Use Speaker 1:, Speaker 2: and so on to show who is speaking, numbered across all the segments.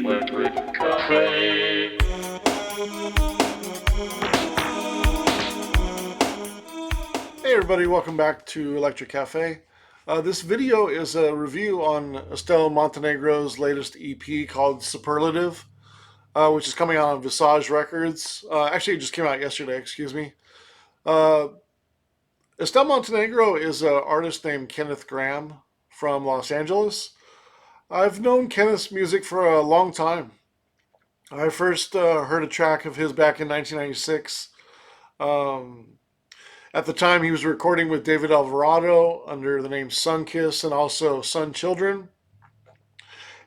Speaker 1: Electric Cafe.
Speaker 2: Hey everybody, welcome back to Electric Cafe. This video is a review on Estelle Montenegro's latest EP called Superlative, which is coming out on Visage Records. Actually, it just came out yesterday, excuse me. Uh, Estelle Montenegro is an artist named Kenneth Graham from Los Angeles. I've known Kenneth's music for a long time. I first heard a track of his back in 1996. Um, At the time, he was recording with David Alvarado under the name Sunkiss and also Sun Children.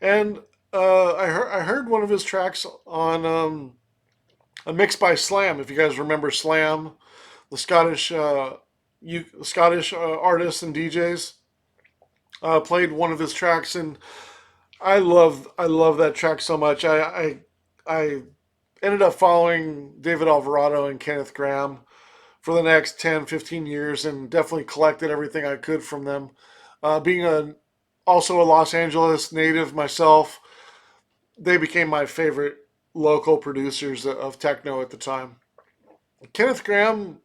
Speaker 2: And I heard one of his tracks on a mix by Slam. If you guys remember Slam, the Scottish artists and DJs, played one of his tracks, and I love that track so much. I ended up following David Alvarado and Kenneth Graham for the next 10, 15 years and definitely collected everything I could from them. Also a Los Angeles native myself, they became my favorite local producers of techno at the time. Kenneth Graham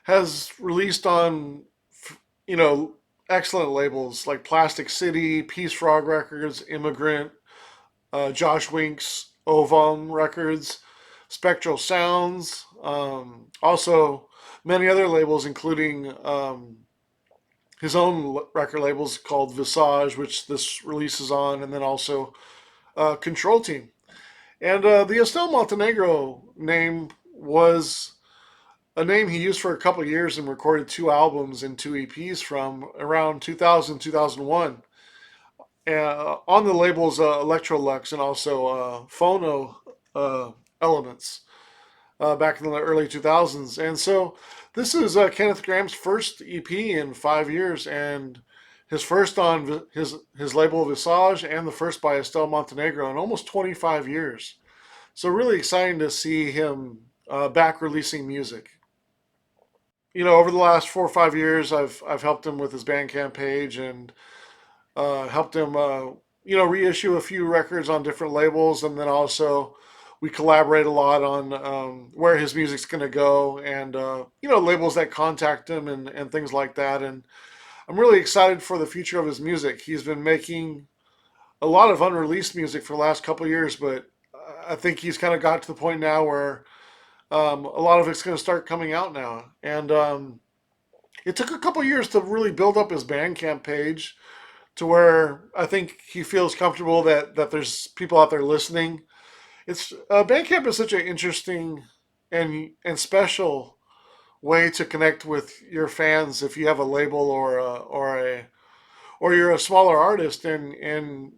Speaker 2: has released on, you know, excellent labels like Plastic City, Peace Frog Records, Immigrant, Josh Wink's Ovum Records, Spectral Sounds, also many other labels, including his own record labels called Visage, which this releases on, and then also Control Team. And the Estelle Montenegro name was a name he used for a couple of years and recorded two albums and two EPs from around 2000, 2001. On the labels Electrolux and also Phono Elements back in the early 2000s. And so this is Kenneth Graham's first EP in 5 years and his first on his label Visage and the first by Estelle Montenegro in almost 25 years. So really exciting to see him back releasing music. You know, over the last 4 or 5 years, I've helped him with his Bandcamp page and helped him, reissue a few records on different labels, and then also we collaborate a lot on where his music's going to go, and labels that contact him and things like that. And I'm really excited for the future of his music. He's been making a lot of unreleased music for the last couple of years, but I think he's kind of got to the point now where a lot of it's going to start coming out now. And it took a couple of years to really build up his Bandcamp page to where I think he feels comfortable that there's people out there listening. It's Bandcamp is such an interesting and special way to connect with your fans if you have a label or you're a smaller artist, and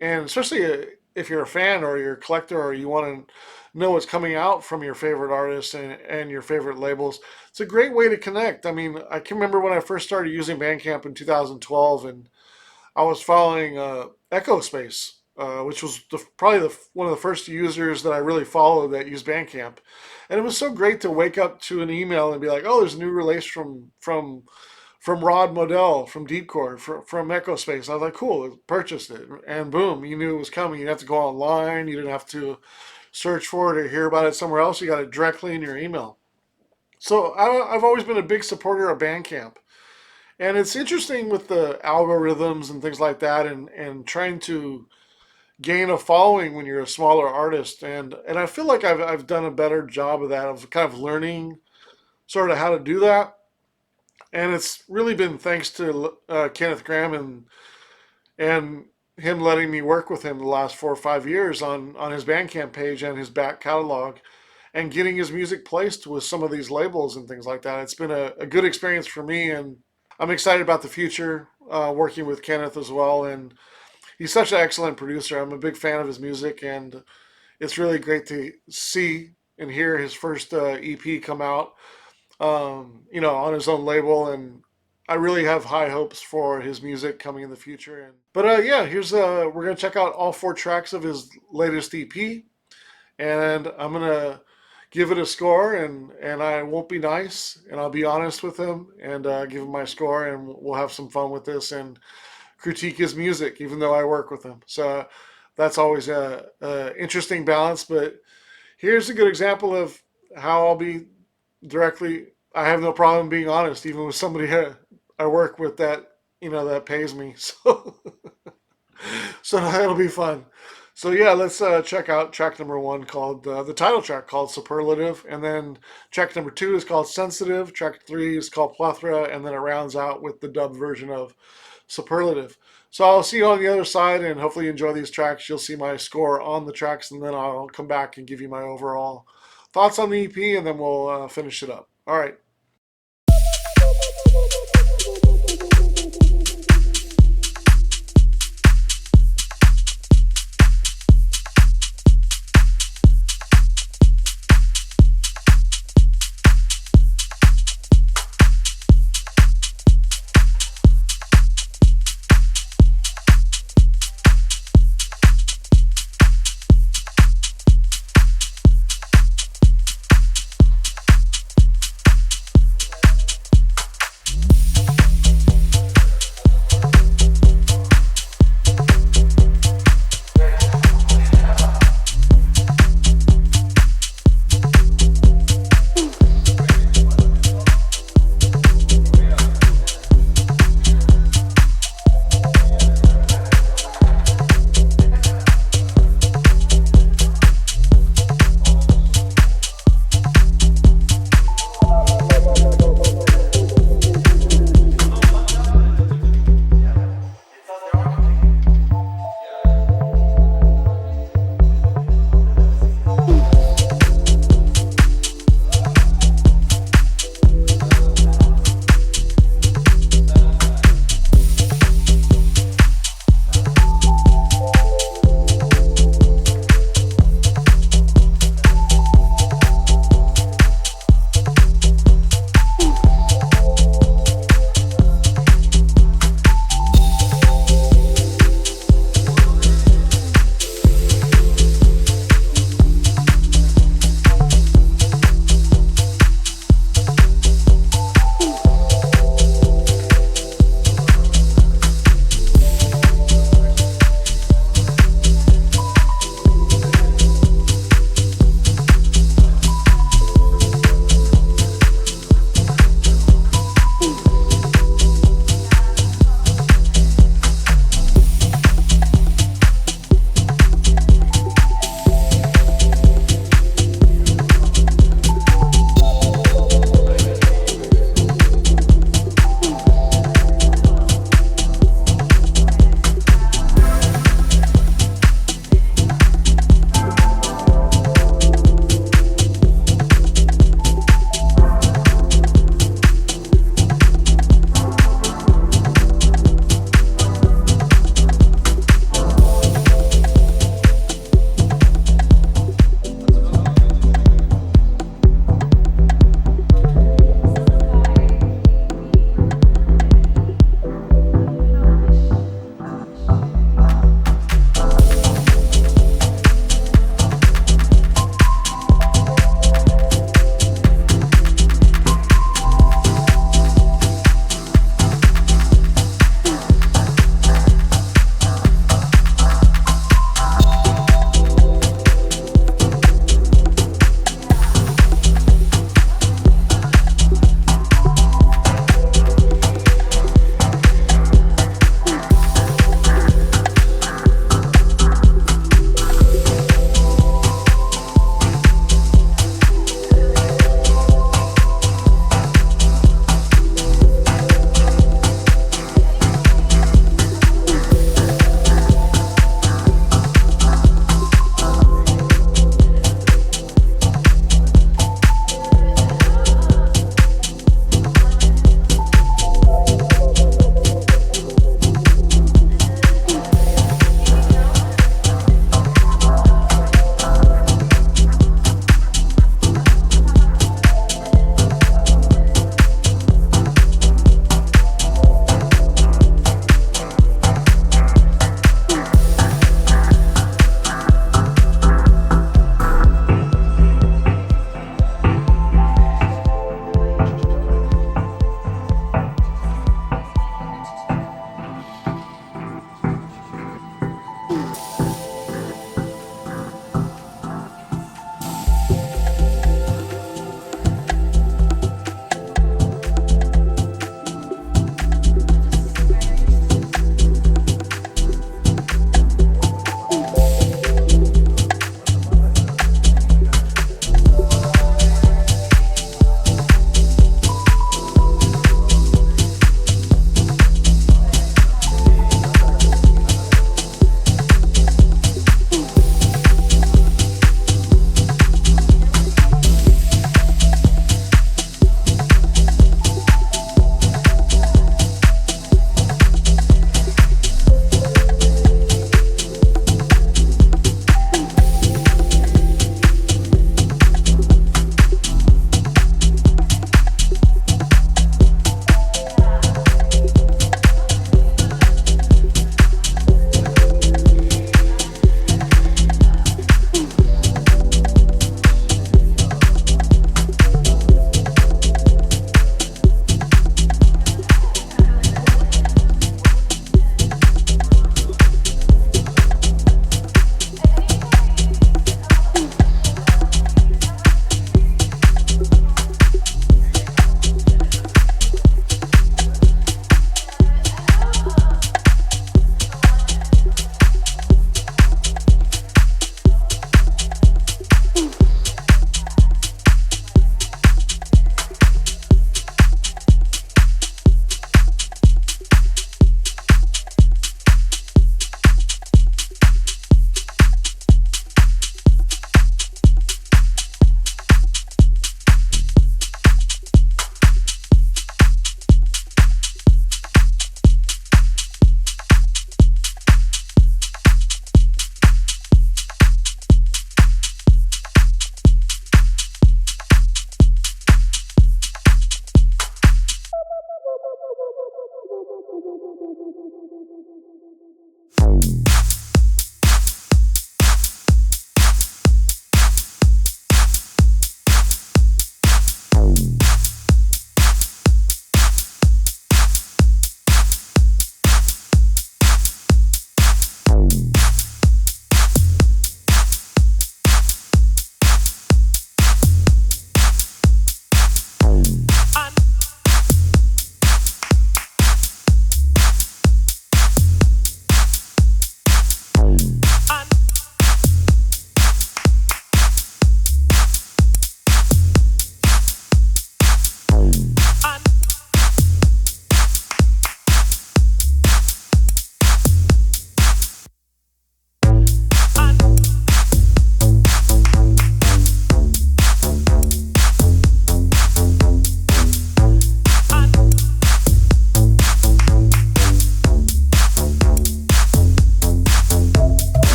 Speaker 2: especially if you're a fan or you're a collector or you want to know what's coming out from your favorite artists and your favorite labels. It's a great way to connect. I mean, I can remember when I first started using Bandcamp in 2012, and I was following Echo Space, which was probably one of the first users that I really followed that used Bandcamp, and it was so great to wake up to an email and be like, "Oh, there's a new release from Rod Modell from Deepcore from Echo Space." I was like, "Cool," purchased it, and boom, you knew it was coming. You didn't have to go online. You didn't have to search for it or hear about it somewhere else. You got it directly in your email. So I've always been a big supporter of Bandcamp. And it's interesting with the algorithms and things like that, and trying to gain a following when you're a smaller artist. And I feel like I've done a better job of that, of kind of learning sort of how to do that. And it's really been thanks to Kenneth Graham and him letting me work with him the last 4 or 5 years on his Bandcamp page and his back catalog and getting his music placed with some of these labels and things like that. It's been a good experience for me, and I'm excited about the future working with Kenneth as well. And he's such an excellent producer. I'm a big fan of his music, and it's really great to see and hear his first EP come out, on his own label. And I really have high hopes for his music coming in the future. But here's we're gonna check out all four tracks of his latest EP, and I'm gonna give it a score, and I won't be nice, and I'll be honest with him and give him my score, and we'll have some fun with this and critique his music, even though I work with him. So That's always a interesting balance. But here's a good example of how I'll be directly. I have no problem being honest, even with somebody I work with that that pays me. So that'll be fun. So yeah, let's check out track number one called the title track called Superlative, and then track number two is called Sensitive. Track three is called Plethora, and then it rounds out with the dubbed version of Superlative. So I'll see you on the other side, and hopefully you enjoy these tracks. You'll see my score on the tracks, and then I'll come back and give you my overall thoughts on the EP, and then we'll finish it up. All right.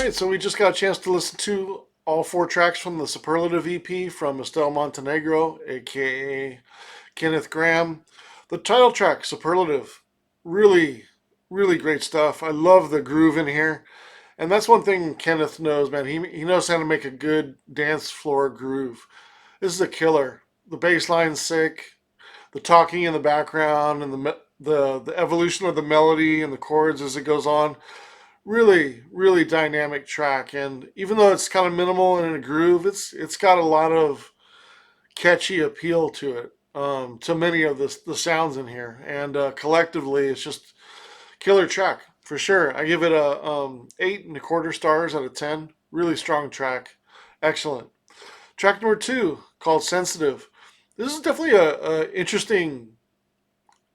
Speaker 2: right, so we just got a chance to listen to all four tracks from the Superlative EP from Estelle Montenegro, aka Kenneth Graham. The title track, Superlative, really, really great stuff. I love the groove in here. And that's one thing Kenneth knows, man. He knows how to make a good dance floor groove. This is a killer. The bass line's sick. The talking in the background and the evolution of the melody and the chords as it goes on. Really, really dynamic track. And even though it's kind of minimal and in a groove, it's got a lot of catchy appeal to it. To many of the sounds in here, and collectively, it's just killer track for sure. I give it a 8.25 stars out of 10. Really strong track, excellent. Track number two called "Sensitive." This is definitely a interesting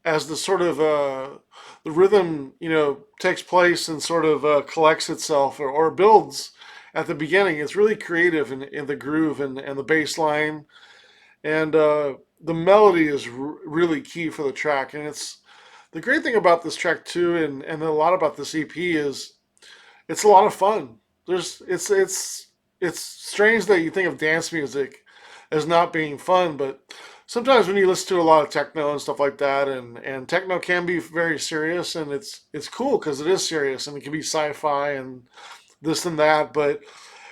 Speaker 2: as the sort of the rhythm takes place and sort of collects itself or builds at the beginning. It's really creative in the groove and the bass line and the melody is really key for the track. And it's the great thing about this track too, and a lot about this EP is it's a lot of fun. There's it's strange that you think of dance music as not being fun, but sometimes when you listen to a lot of techno and stuff like that, and techno can be very serious, and it's cool because it is serious and it can be sci-fi and this and that, but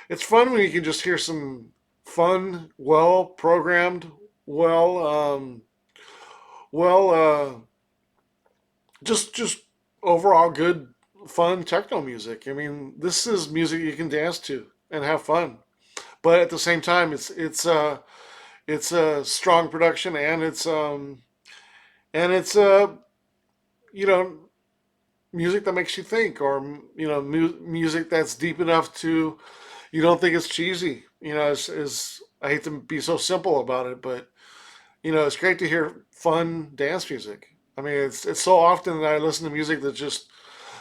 Speaker 2: it's fun when you can just hear some fun, well programmed, well, well, just overall good, fun techno music. I mean, this is music you can dance to and have fun, but at the same time, it's a strong production and it's you know music that makes you think, or music that's deep enough to you don't think it's cheesy. As I hate to be so simple about it, but it's great to hear fun dance music. I mean, it's so often that I listen to music that just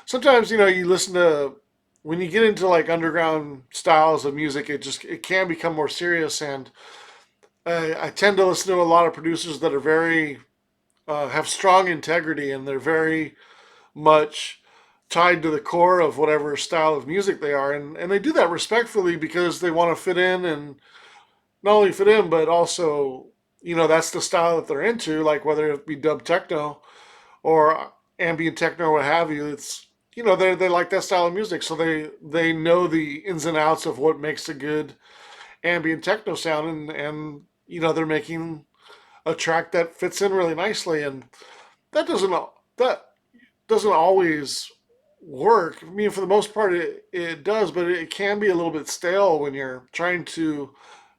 Speaker 2: sometimes you listen to when you get into like underground styles of music, it can become more serious, and I tend to listen to a lot of producers that are very have strong integrity, and they're very much tied to the core of whatever style of music they are, and they do that respectfully because they want to fit in, and not only fit in but also that's the style that they're into, like whether it be dub techno or ambient techno or what have you. It's they like that style of music, so they know the ins and outs of what makes a good ambient techno sound, and they're making a track that fits in really nicely, and that doesn't that doesn't always work. I mean, for the most part, it does, but it can be a little bit stale when you're trying to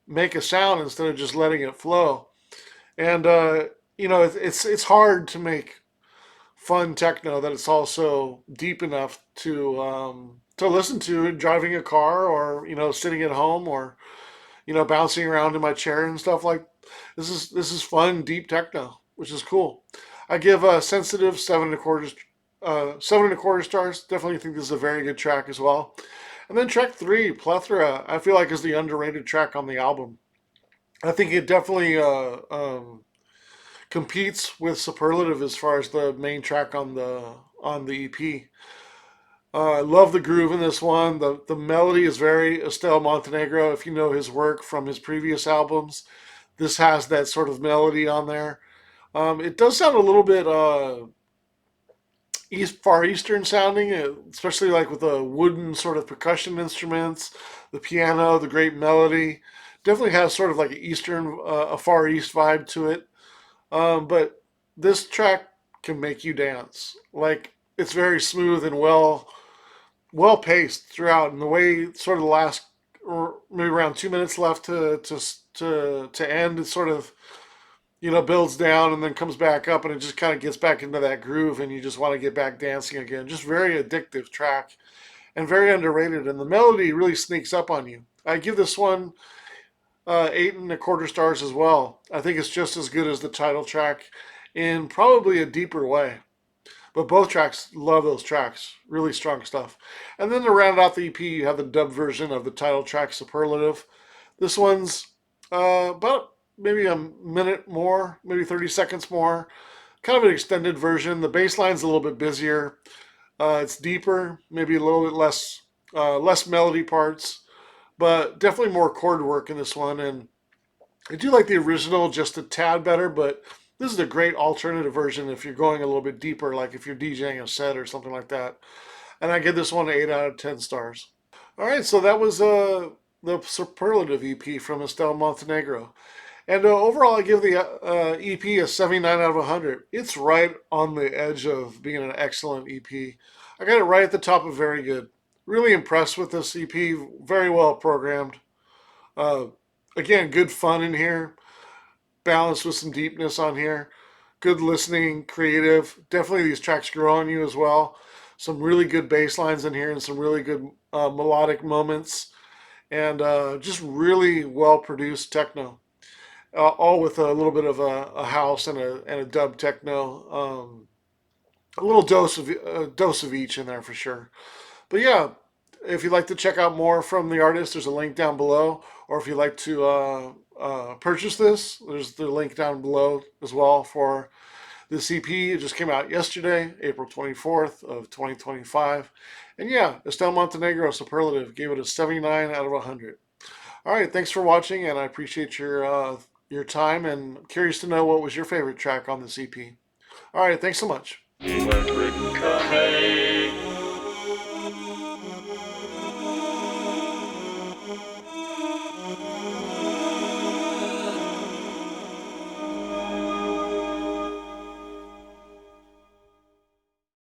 Speaker 2: make a sound instead of just letting it flow. And it's hard to make fun techno that it's also deep enough to listen to driving a car, or sitting at home, or bouncing around in my chair and stuff like. This is fun deep techno, which is cool. I give Sensitive 7.25 stars. Definitely think this is a very good track as well. And then track three, Plethora, I feel like is the underrated track on the album. I think it definitely competes with Superlative as far as the main track on the EP. I love the groove in this one. The melody is very Estelle Montenegro. If you know his work from his previous albums, this has that sort of melody on there. It does sound a little bit Far Eastern sounding, especially like with the wooden sort of percussion instruments, the piano, the great melody. Definitely has sort of like an Eastern, a Far East vibe to it. But this track can make you dance. Like it's very smooth and well paced throughout, and the way sort of the last or maybe around 2 minutes left to end, it sort of builds down and then comes back up, and it just kind of gets back into that groove, and you just want to get back dancing again. Just very addictive track and very underrated, and the melody really sneaks up on you. I give this one 8.25 stars as well. I think it's just as good as the title track in probably a deeper way. But both tracks, love those tracks. Really strong stuff. And then to round out the EP, you have the dub version of the title track, Superlative. This one's about maybe a minute more, maybe 30 seconds more. Kind of an extended version. The bass line's a little bit busier. It's deeper, maybe a little bit less less melody parts, but definitely more chord work in this one. And I do like the original just a tad better, but this is a great alternative version if you're going a little bit deeper, like if you're DJing a set or something like that. And I give this one an 8 out of 10 stars. All right, so that was the Superlative EP from Estelle Montenegro. And overall, I give the EP a 79 out of 100. It's right on the edge of being an excellent EP. I got it right at the top of very good. Really impressed with this EP. Very well programmed. Uh, Again, good fun in here. Balanced with some deepness on here. Good listening, creative. Definitely these tracks grow on you as well. Some really good bass lines in here and some really good melodic moments. And just really well produced techno. All with a little bit of a house and a dub techno. A little dose of each in there for sure. But yeah, if you'd like to check out more from the artist, there's a link down below. Or if you'd like to purchase this, there's the link down below as well for this EP. It just came out yesterday, April 24th of 2025. And yeah, Estelle Montenegro Superlative gave it a 79 out of 100. All right, thanks for watching, and I appreciate your time. And I'm curious to know what was your favorite track on this EP. All right, thanks so much.
Speaker 1: Electric